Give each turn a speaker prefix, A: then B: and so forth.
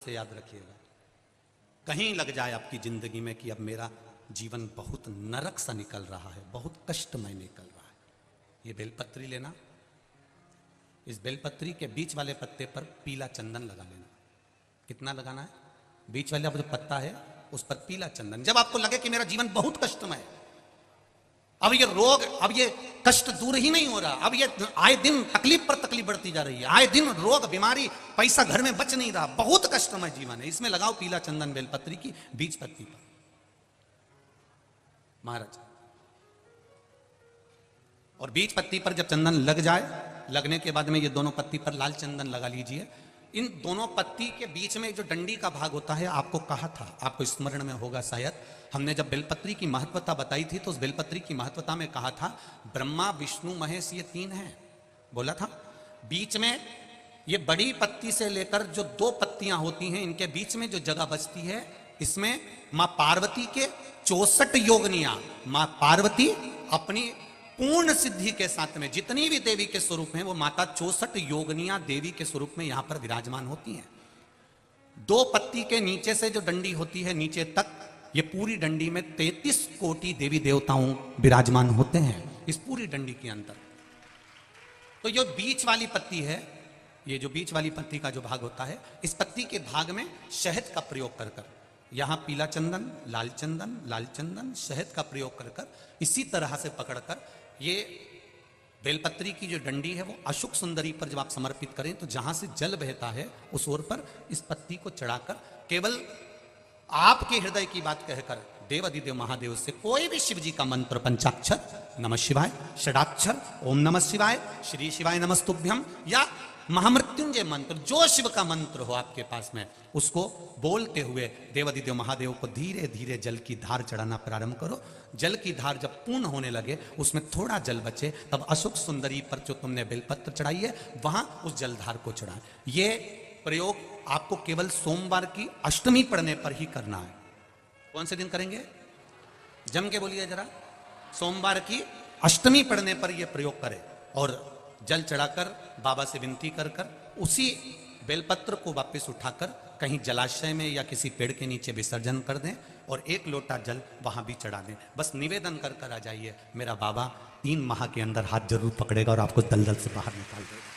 A: से याद रखिएगा, कहीं लग जाए आपकी जिंदगी में कि अब मेरा जीवन बहुत नरक सा निकल रहा है, बहुत कष्टमय निकल रहा है, ये बेलपत्री लेना, इस बेलपत्री के बीच वाले पत्ते पर पीला चंदन लगा लेना। कितना लगाना है? बीच वाला जो पत्ता है उस पर पीला चंदन। जब आपको लगे कि मेरा जीवन बहुत कष्टमय है, अब ये रोग, अब ये कष्ट दूर ही नहीं हो रहा, अब ये आए दिन तकलीफ पर तकलीफ बढ़ती जा रही है, आए दिन रोग बीमारी, पैसा घर में बच नहीं रहा, बहुत कष्टमय जीवन है, इसमें लगाओ पीला चंदन बेलपत्री की बीच पत्ती पर। महाराज, और बीच पत्ती पर जब चंदन लग जाए, लगने के बाद में ये दोनों पत्ती पर लाल चंदन लगा लीजिए। इन दोनों पत्ती के बीच में जो डंडी का भाग होता है, आपको कहा था, आपको स्मरण में होगा शायद, हमने जब बेलपत्री की महत्वता बताई थी तो उस बेलपत्री की महत्वता में कहा था ब्रह्मा विष्णु महेश ये तीन हैं, बोला था। बीच में ये बड़ी पत्ती से लेकर जो दो पत्तियां होती हैं, इनके बीच में जो जगह बचती है, इसमें मां पार्वती के 64 योगनियां, मां पार्वती अपनी पूर्ण सिद्धि के साथ में जितनी भी देवी के स्वरूप हैं वो माता 64 योगनियां देवी के स्वरूप में यहां पर विराजमान होती हैं। दो पत्ती के नीचे से जो डंडी होती है नीचे तक, ये पूरी डंडी में 33 कोटि देवी देवताओं विराजमान होते हैं इस पूरी डंडी के अंदर। तो जो बीच वाली पत्ती है, ये जो बीच वाली पत्ती का जो भाग होता है, इस पत्ती के भाग में शहद का प्रयोग कर कर, यहां पीला चंदन, लाल चंदन, लाल चंदन, शहद का प्रयोग कर कर, इसी तरह से पकड़कर ये बेलपत्री की जो डंडी है वो अशुक सुंदरी पर जब आप समर्पित करें तो जहां से जल बहता है उस ओर पर इस पत्ती को चढ़ाकर केवल आपके हृदय की बात कहकर देवाधिदेव महादेव से कोई भी शिव जी का मंत्र, पंचाक्षर, नमः शिवाय, षडाक्षर, ओम नमः शिवाय, श्री शिवाय नमस्तुभ्यम, या महामृत्युंजय मंत्र, जो शिव का मंत्र हो आपके पास में, उसको बोलते हुए देवाधिदेव महादेव को धीरे धीरे जल की धार चढ़ाना प्रारंभ करो। जल की धार जब पूर्ण होने लगे, उसमें थोड़ा जल बचे, तब अशोक सुंदरी पर जो तुमने बेलपत्र चढ़ाई है वहां उस जलधार को चढ़ाए। ये प्रयोग आपको केवल सोमवार की अष्टमी पढ़ने पर ही करना है। कौन से दिन करेंगे? जम के बोलिए जरा। सोमवार की अष्टमी पढ़ने पर यह प्रयोग करें और जल चढ़ाकर बाबा से विनती कर कर उसी बेलपत्र को वापस उठाकर कहीं जलाशय में या किसी पेड़ के नीचे विसर्जन कर दें और एक लोटा जल वहां भी चढ़ा दें। बस निवेदन कर कर आ जाइए, मेरा बाबा 3 माह के अंदर हाथ जरूर पकड़ेगा और आपको दलदल से बाहर निकाल देगा।